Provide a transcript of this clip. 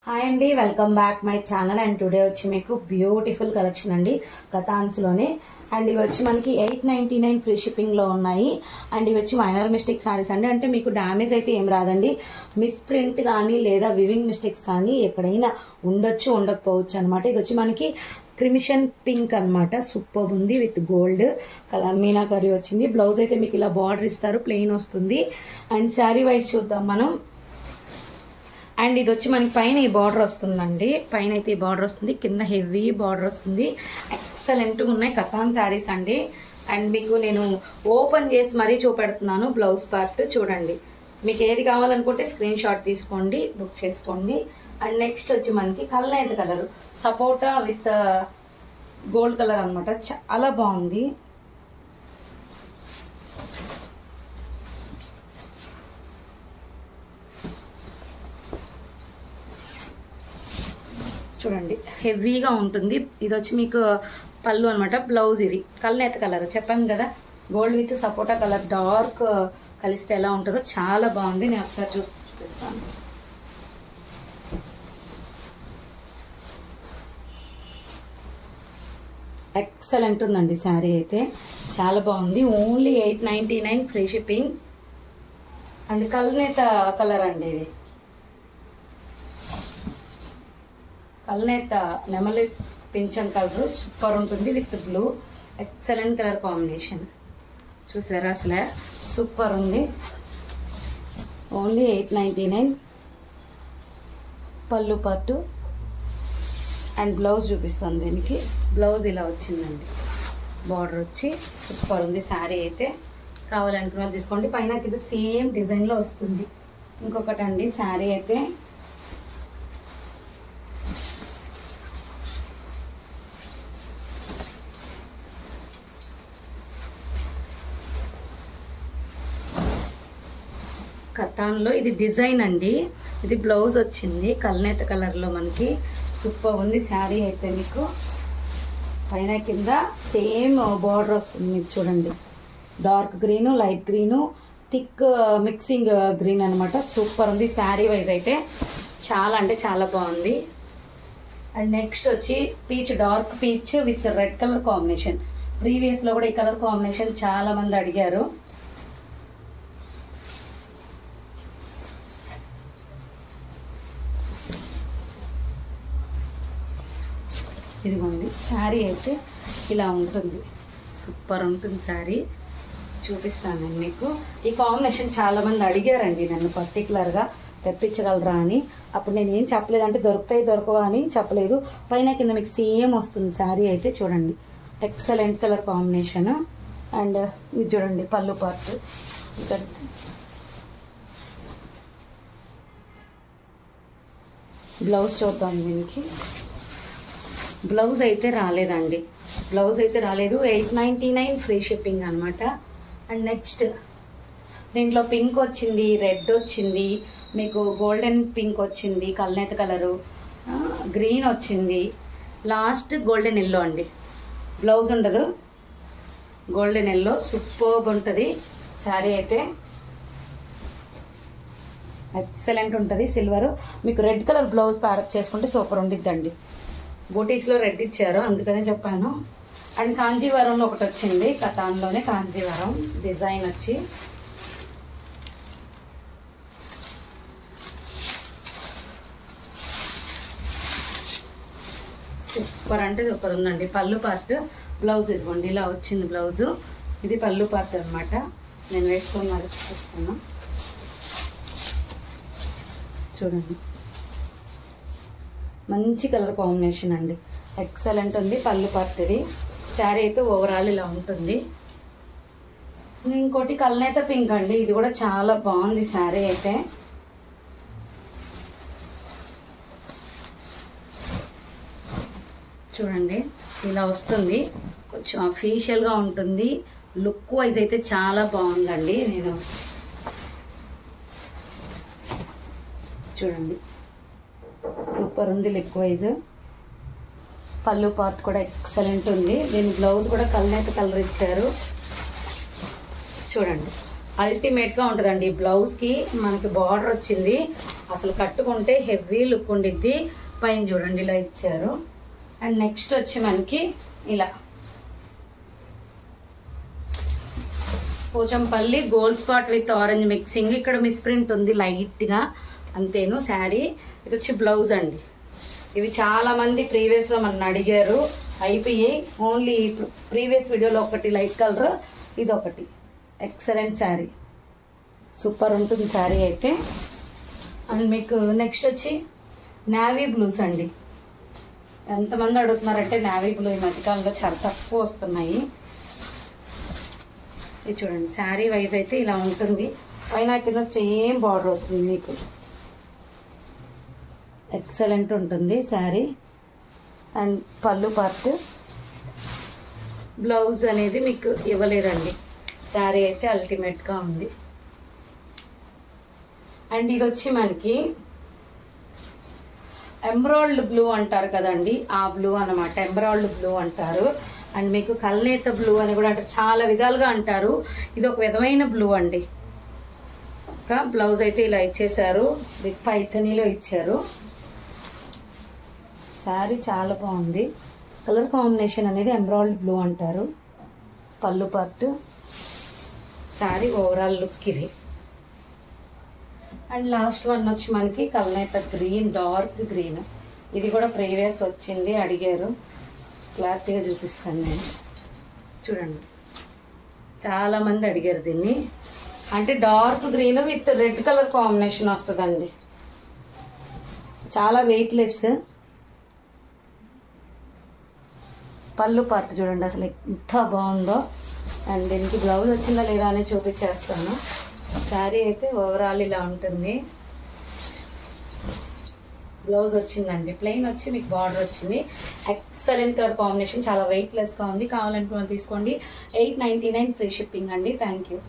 Hi అండి, welcome back my channel. And today వచ్చి మీకు బ్యూటిఫుల్ కలెక్షన్ అండి కథాన్స్లోనే. అండ్ ఇవి వచ్చి మనకి 899 ఫ్రీ షిప్పింగ్లో ఉన్నాయి. అండ్ ఇవి వచ్చి మైనర్ మిస్టేక్ సారీస్ అండి. అంటే మీకు డ్యామేజ్ అయితే ఏం రాదండి. మిస్ ప్రింట్ కానీ లేదా వివింగ్ మిస్టేక్స్ కానీ ఎక్కడైనా ఉండొచ్చు, ఉండకపోవచ్చు అనమాట. ఇది వచ్చి మనకి క్రిమిషన్ పింక్ అనమాట. సూపర్ ఉంది విత్ గోల్డ్ కలర్ మీనాకరీ వచ్చింది. బ్లౌజ్ అయితే మీకు ఇలా బార్డర్ ఇస్తారు, ప్లెయిన్ వస్తుంది. అండ్ శారీ వైజ్ చూద్దాం మనం. అండ్ ఇది వచ్చి మనకి పైన ఈ బార్డర్ వస్తుందండి. పైన అయితే ఈ బార్డర్ వస్తుంది, కింద హెవీ బార్డర్ వస్తుంది. ఎక్సలెంట్గా ఉన్నాయి కథాన్ శారీస్ అండి. అండ్ మీకు నేను ఓపెన్ చేసి మరీ చూపెడుతున్నాను. బ్లౌజ్ పార్ట్ చూడండి. మీకు ఏది కావాలనుకుంటే స్క్రీన్ షాట్ తీసుకోండి, బుక్ చేసుకోండి. అండ్ నెక్స్ట్ వచ్చి మనకి కల్నేత కలర్, సపోటా విత్ గోల్డ్ కలర్ అనమాట. చాలా బాగుంది. చూడండి హెవీగా ఉంటుంది. ఇది వచ్చి మీకు పళ్ళు అనమాట. బ్లౌజ్ ఇది కల్నేత కలర్ చెప్పాను కదా, gold with sapota colour dark కలిస్తే ఎలా ఉంటుందో చాలా బాగుంది. నేను ఒకసారి చూపిస్తాను. ఎక్సలెంట్ ఉందండి శారీ అయితే, చాలా బాగుంది. Only 899 free shipping. అండ్ కల్నేత కలర్ అండి, ఇది కల్నేత నెమలి పింఛన్ కలర్ సూపర్ ఉంటుంది with blue. Excellent colour combination చూసారా, అసలే సూపర్ ఉంది. ఓన్లీ 899. పళ్ళు పట్టు అండ్ బ్లౌజ్ చూపిస్తాను. దీనికి బ్లౌజ్ ఇలా వచ్చిందండి, బార్డర్ వచ్చి సూపర్ ఉంది. శారీ అయితే కావాలనుకున్న వాళ్ళు తీసుకోండి. పైన కింద సేమ్ డిజైన్లో వస్తుంది. ఇంకొకటి అండి శారీ అయితే కథాన్లో ఇది డిజైన్ అండి. ఇది బ్లౌజ్ వచ్చింది కల్నేత కలర్లో మనకి. సూపర్ ఉంది శారీ అయితే. మీకు పైన కింద సేమ్ బార్డర్ వస్తుంది. మీకు చూడండి, dark green, light green, thick mixing green అనమాట. సూపర్ ఉంది శారీ వైజ్ అయితే. చాలా అంటే చాలా బాగుంది. అండ్ నెక్స్ట్ వచ్చి peach, dark peach with red colour combination. ప్రీవియస్లో కూడా ఈ కలర్ కాంబినేషన్ చాలా మంది అడిగారు. ఇదిగోండి శారీ అయితే ఇలా ఉంటుంది, సూపర్ ఉంటుంది శారీ. చూపిస్తాను మీకు. ఈ కాంబినేషన్ చాలామంది అడిగారండి నన్ను పర్టికులర్గా తెప్పించగలరా అని. అప్పుడు నేను ఏం చెప్పలేదు, అంటే దొరుకుతాయి దొరకవా అని చెప్పలేదు. పైన కింద మీకు సేమ్ వస్తుంది శారీ అయితే. చూడండి ఎక్సలెంట్ కలర్ కాంబినేషన్. అండ్ ఇది చూడండి పళ్ళు పార్ట్. ఇక్కడ బ్లౌజ్ చూద్దాం. దీనికి బ్లౌజ్ అయితే రాలేదండి, బ్లౌజ్ అయితే రాలేదు. 899 ఫ్రీ షిప్పింగ్ అనమాట. అండ్ నెక్స్ట్ దీంట్లో పింక్ వచ్చింది, రెడ్ వచ్చింది, మీకు గోల్డెన్ పింక్ వచ్చింది, కల్నేత కలరు, గ్రీన్ వచ్చింది, లాస్ట్ గోల్డెన్ ఎల్లో అండి. బ్లౌజ్ ఉండదు, గోల్డెన్ ఎల్లో. సూపర్బ్ ఉంటుంది శారీ అయితే, ఎక్సలెంట్ ఉంటుంది. సిల్వర్ మీకు రెడ్ కలర్ బ్లౌజ్ ప్యారప్ చేసుకుంటే సూపర్ ఉండిద్దండి. బూటీస్లో రెడ్ ఇచ్చారు అందుకనే చెప్పాను. అండ్ కాంజీవరంలో ఒకటి వచ్చింది, కథాన్లోనే కాంజీవరం డిజైన్ వచ్చి. సూపర్ అంటే సూపర్ ఉందండి. పళ్ళు పార్ట్, బ్లౌజ్ ఇదిగోండి ఇలా వచ్చింది బ్లౌజు. ఇది పళ్ళు పార్ట్ అనమాట. నేను వేసుకొని మరి చూపిస్తాను. చూడండి మంచి కలర్ కాంబినేషన్ అండి, ఎక్సలెంట్ ఉంది. పళ్ళు పార్ట్ ఇది. శారీ అయితే ఓవరాల్ ఇలా ఉంటుంది. ఇంకోటి కల్నేత పింక్ అండి, ఇది కూడా చాలా బాగుంది శారీ అయితే. చూడండి ఇలా వస్తుంది, కొంచెం అఫీషియల్గా ఉంటుంది. లుక్ వైజ్ అయితే చాలా బాగుందండి. నేను చూడండి సూపర్ ఉంది లుక్ వైజ్. పళ్ళు పార్ట్ కూడా ఎక్సలెంట్ ఉంది. దీని బ్లౌజ్ కూడా కల్నేత కలర్ ఇచ్చారు. చూడండి అల్టిమేట్గా ఉంటుందండి. బ్లౌజ్కి మనకి బార్డర్ వచ్చింది, అసలు కట్టుకుంటే హెవీ లుక్ ఉండిద్ది. పైన చూడండి ఇలా ఇచ్చారు. అండ్ నెక్స్ట్ వచ్చి మనకి ఇలా Pochampally gold spot with orange mixing. ఇక్కడ మిస్ప్రింట్ ఉంది లైట్గా, అంతేను. శారీ ఇది వచ్చి బ్లౌజ్ అండి. ఇవి చాలామంది ప్రీవియస్లో మన అడిగారు, అయిపోయాయి. ఓన్లీ ప్రీవియస్ వీడియోలో ఒకటి లైట్ కలర్, ఇది ఒకటి. ఎక్సలెంట్ శారీ, సూపర్ ఉంటుంది శారీ అయితే. అండ్ మీకు నెక్స్ట్ వచ్చి నావీ బ్లూస్ అండి. ఎంతమంది అడుగుతున్నారంటే నావీ బ్లూ ఈ మధ్యకాలంలో చాలా తక్కువ వస్తున్నాయి. ఇది చూడండి, శారీ వైజ్ అయితే ఇలా ఉంటుంది. పైన కింద సేమ్ బార్డర్ వస్తుంది మీకు. ఎక్సలెంట్ ఉంటుంది శారీ. అండ్ పళ్ళు పార్ట్, బ్లౌజ్ అనేది మీకు ఇవ్వలేదండి. శారీ అయితే అల్టిమేట్గా ఉంది. అండ్ ఇది వచ్చి మనకి ఎమరాల్డ్ బ్లూ అంటారు కదండి, ఆ బ్లూ అన్నమాట. ఎమరాల్డ్ బ్లూ అంటారు. అండ్ మీకు కల్నేత బ్లూ అని కూడా అంటారు, చాలా విధాలుగా అంటారు. ఇది ఒక విధమైన బ్లూ అండి. ఇంకా బ్లౌజ్ అయితే ఇలా ఇచ్చేసారు, విత్ పైథనీలో ఇచ్చారు. శారీ చాలా బాగుంది. కలర్ కాంబినేషన్ అనేది ఎమరాల్డ్ బ్లూ అంటారు. పళ్ళు పార్ట్, శారీ ఓవరాల్ లుక్ ఇది. అండ్ లాస్ట్ వన్ వచ్చి మనకి కల్నేత గ్రీన్, డార్క్ గ్రీన్. ఇది కూడా ప్రీవియస్ వచ్చింది, అడిగారు. క్లారిటీగా చూపిస్తాను నేను. చూడండి, చాలామంది అడిగారు దీన్ని. అంటే dark green with red colour combination వస్తుందండి. చాలా వెయిట్లెస్. పళ్ళు పార్ట్ చూడండి అసలు ఎంత బాగుందో. అండ్ దీనికి బ్లౌజ్ వచ్చిందా లేదా అని చూపించేస్తాను. శారీ అయితే ఓవరాల్ ఇలా ఉంటుంది. బ్లౌజ్ వచ్చిందండి, ప్లెయిన్ వచ్చి మీకు బార్డర్ వచ్చింది. ఎక్సలెంట్ కలర్ కాంబినేషన్, చాలా వెయిట్లెస్గా ఉంది. కావాలనుకున్న తీసుకోండి. 899 ఫ్రీ షిప్పింగ్ అండి. Thank you.